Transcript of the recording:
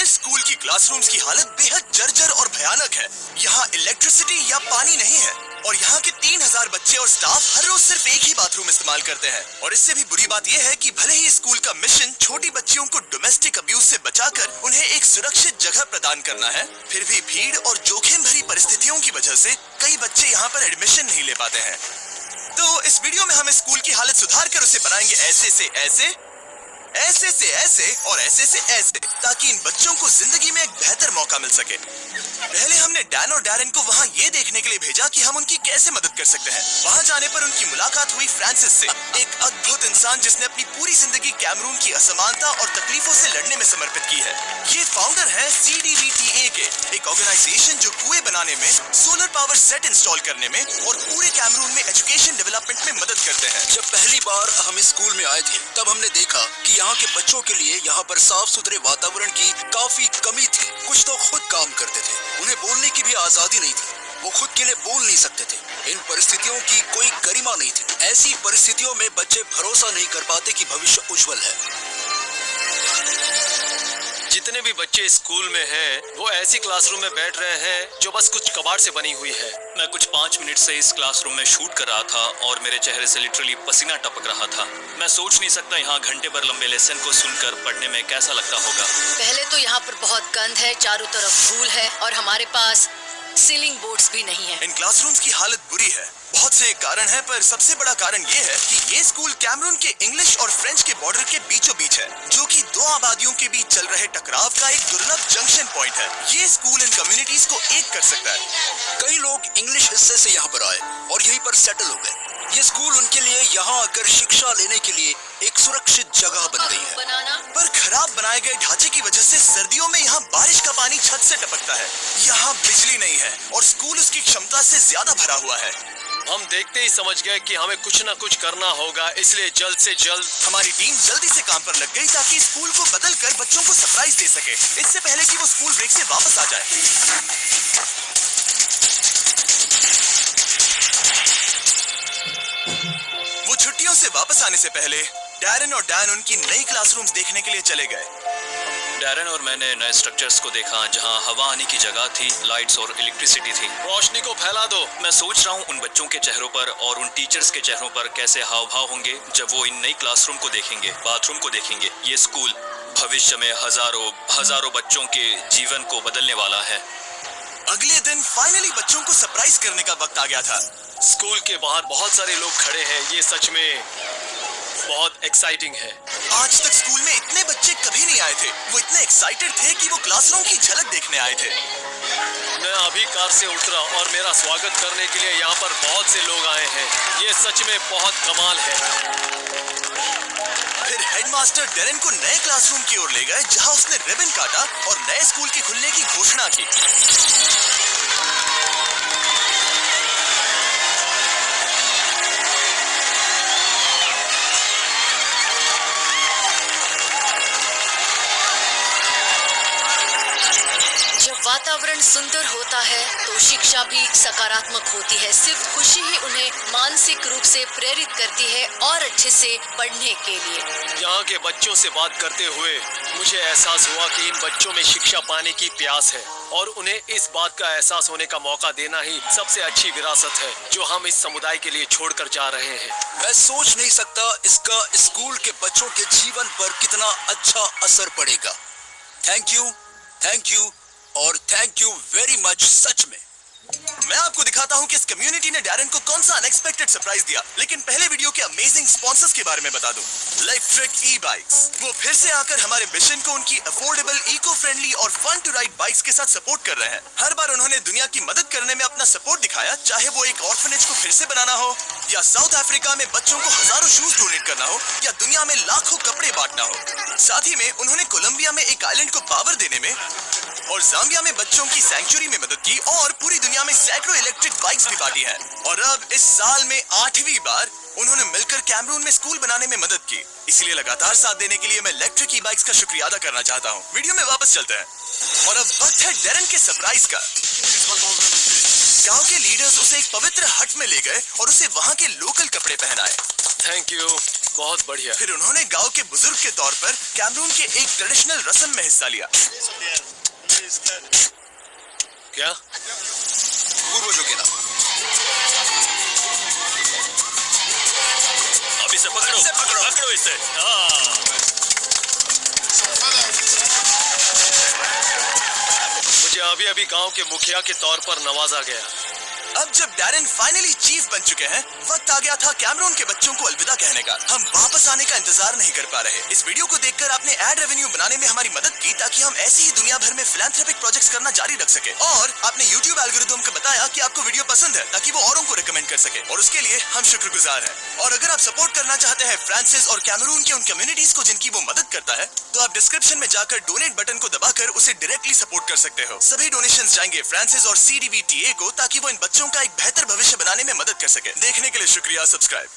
School की classrooms की हालत बेहद जर्जर और भयानक है। यहाँ इलेक्ट्रिसिटी या पानी नहीं है और यहाँ के 3000 बच्चे और स्टाफ हर रोज सिर्फ एक ही बाथरूम इस्तेमाल करते हैं। और इससे भी बुरी बात यह है कि भले ही स्कूल का मिशन छोटी बच्चियों को डोमेस्टिक अब्यूज से बचाकर उन्हें एक सुरक्षित जगह प्रदान करना है, फिर भी भीड़ और जोखिम भरी परिस्थितियों की वजह से कई बच्चे यहाँ पर एडमिशन नहीं ले पाते हैं। तो इस वीडियो में हम स्कूल की हालत सुधार कर उसे बनाएंगे ऐसे से ऐसे और ऐसे से ऐसे, ताकि इन बच्चों को जिंदगी में एक बेहतर मौका मिल सके। पहले हमने डैन और डैरेन को वहाँ ये देखने के लिए भेजा कि हम उनकी कैसे मदद कर सकते हैं। वहाँ जाने पर उनकी मुलाकात हुई फ्रांसिस से, एक अद्भुत इंसान जिसने अपनी पूरी जिंदगी कैमरून की असमानता और तकलीफों से लड़ने में समर्पित की है। ये फाउंडर है CDVTA के, एक ऑर्गेनाइजेशन जो कुएं बनाने में, सोलर पावर सेट इंस्टॉल करने में और पूरे कैमरून में एजुकेशन डेवलपमेंट में मदद करते हैं। जब पहली बार हम स्कूल में आए थे तब हमने देखा कि यहाँ के बच्चों के लिए यहाँ पर साफ सुथरे वातावरण की काफी कमी थी। कुछ तो खुद काम करते थे, उन्हें बोलने की भी आजादी नहीं थी, वो खुद के लिए बोल नहीं सकते थे। इन परिस्थितियों की कोई गरिमा नहीं थी। ऐसी परिस्थितियों में बच्चे भरोसा नहीं कर पाते कि भविष्य उज्जवल है। जितने भी बच्चे स्कूल में हैं, वो ऐसी क्लासरूम में बैठ रहे हैं जो बस कुछ कबाड़ से बनी हुई है। मैं कुछ 5 मिनट से इस क्लासरूम में शूट कर रहा था और मेरे चेहरे से लिटरली पसीना टपक रहा था। मैं सोच नहीं सकता यहाँ घंटे भर लंबे लेसन को सुनकर पढ़ने में कैसा लगता होगा। पहले तो यहाँ पर बहुत गंद है, चारों तरफ धूल है और हमारे पास सीलिंग बोर्ड्स भी नहीं है। इन क्लासरूम्स की हालत बुरी है। बहुत से कारण है, पर सबसे बड़ा कारण ये है कि ये स्कूल कैमरून के इंग्लिश और फ्रेंच के बॉर्डर के बीचों बीच है, जो कि दो आबादियों के बीच चल रहे टकराव का एक दुर्लभ जंक्शन पॉइंट है। ये स्कूल इन कम्युनिटीज को एक कर सकता है। कई लोग इंग्लिश हिस्से से यहाँ पर आए और यहीं पर सेटल हो गए। ये स्कूल उनके लिए यहाँ आकर शिक्षा लेने के लिए एक सुरक्षित जगह बन गई है। पर खराब बनाए गए ढांचे की वजह से सर्दियों में यहाँ बारिश का पानी छत से टपकता है। यहाँ बिजली नहीं है और स्कूल उसकी क्षमता से ज्यादा भरा हुआ है। हम देखते ही समझ गए कि हमें कुछ न कुछ करना होगा, इसलिए जल्द से जल्द हमारी टीम जल्दी से काम पर लग गई ताकि स्कूल को बदलकर बच्चों को सरप्राइज दे सके, इससे पहले कि वो स्कूल ब्रेक से वापस आ जाए। वो छुट्टियों से वापस आने से पहले डैरेन और डैन उनकी नई क्लासरूम्स देखने के लिए चले गए। डैरेन और मैंने नए स्ट्रक्चर्स को देखा जहां हवा आने की जगह थी, लाइट्स और इलेक्ट्रिसिटी थी। रोशनी को फैला दो। मैं सोच रहा हूं उन बच्चों के चेहरों पर और उन टीचर्स के चेहरों पर कैसे हाव भाव होंगे जब वो इन नई क्लासरूम को देखेंगे, बाथरूम को देखेंगे। ये स्कूल भविष्य में हजारों बच्चों के जीवन को बदलने वाला है। अगले दिन फाइनली बच्चों को सरप्राइज करने का वक्त आ गया था। स्कूल के बाहर बहुत सारे लोग खड़े हैं। ये सच में बहुत एक्साइटिंग है। आज तक स्कूल में इतने बच्चे कभी नहीं आए थे। वो इतने एक्साइटेड थे कि वो क्लासरूम की झलक देखने आए थे। मैं अभी कार से उतरा और मेरा स्वागत करने के लिए यहाँ पर बहुत से लोग आए हैं। ये सच में बहुत कमाल है। फिर हेडमास्टर डैरेन को नए क्लासरूम की ओर ले गए जहाँ उसने रिबन काटा और नए स्कूल के खुलने की घोषणा की। वातावरण सुंदर होता है तो शिक्षा भी सकारात्मक होती है। सिर्फ खुशी ही उन्हें मानसिक रूप से प्रेरित करती है और अच्छे से पढ़ने के लिए। यहाँ के बच्चों से बात करते हुए मुझे एहसास हुआ कि इन बच्चों में शिक्षा पाने की प्यास है और उन्हें इस बात का एहसास होने का मौका देना ही सबसे अच्छी विरासत है जो हम इस समुदाय के लिए छोड़कर जा रहे हैं। मैं सोच नहीं सकता इसका स्कूल के बच्चों के जीवन पर कितना अच्छा असर पड़ेगा। थैंक यू और थैंक यू वेरी मच। सच में मैं आपको दिखाता हूं कि इस कम्युनिटी ने डैरेन को कौन सा अनएक्सपेक्टेड सरप्राइज दिया। लेकिन पहले वीडियो के अमेजिंग स्पॉन्सर्स के बारे में बता दूं। इलेक्ट्रिक ई-बाइक्स, वो फिर से आकर हमारे मिशन को उनकी अफोर्डेबल, इको फ्रेंडली और फन टू राइड बाइक्स के साथ सपोर्ट कर रहे हैं। हर बार उन्होंने दुनिया की मदद करने में अपना सपोर्ट दिखाया, चाहे वो एक ऑर्फनेज को फिर से बनाना हो या साउथ अफ्रीका में बच्चों को हजारों शूज डोनेट करना हो या दुनिया में लाखों कपड़े बांटना हो। साथ ही में उन्होंने कोलंबिया में एक आइलैंड को पावर देने में और जाम्बिया में बच्चों की सैंक्चुरी में मदद की और पूरी दुनिया में सैकड़ों इलेक्ट्रिक बाइक्स भी बांटी हैं। और अब इस साल में 8वीं बार उन्होंने मिलकर कैमरून में स्कूल बनाने में मदद की। इसलिए लगातार साथ देने के लिए मैं इलेक्ट्रिक ई बाइक्स का शुक्रिया अदा करना चाहता हूँ। वीडियो में वापस चलते हैं और अब वक्त है डैरेन के सरप्राइज का। गांव के लीडर्स उसे एक पवित्र हट में ले गए और उसे वहाँ के लोकल कपड़े पहनाए। थैंक यू, बहुत बढ़िया। फिर उन्होंने गांव के बुजुर्ग के तौर पर कैमरून के एक ट्रेडिशनल रस्म में हिस्सा लिया। क्या? पूर्वजों के नाम। अब इसे पकड़ो, पकड़ो इसे। मुझे अभी गांव के मुखिया के तौर पर नवाजा गया। अब जब डैरेन फाइनली चीफ बन चुके हैं, वक्त आ गया था कैमरून के बच्चों को अलविदा कहने का। हम वापस आने का इंतजार नहीं कर पा रहे। इस वीडियो को देखकर आपने एड रेवेन्यू बनाने में हमारी मदद की ताकि हम ऐसी ही दुनिया भर में फिलैंथ्रोपिक प्रोजेक्ट्स करना जारी रख सके। और आपने यूट्यूब एल्गोरिथम को बताया कि आपको वीडियो पसंद है ताकि वो औरों को रिकमेंड कर सके, और उसके लिए हम शुक्रगुजार हैं। और अगर आप सपोर्ट करना चाहते हैं फ्रांसिस और कैमरून के उन कम्युनिटीज को जिनकी वो मदद करता है, तो आप डिस्क्रिप्शन में जाकर डोनेट बटन को दबाकर उसे डायरेक्टली सपोर्ट कर सकते हो। सभी डोनेशंस जाएंगे फ्रांसिस और CDBTA को ताकि वो इन बच्चों का एक बेहतर भविष्य बनाने में मदद कर सके। देखने के लिए शुक्रिया। सब्सक्राइब।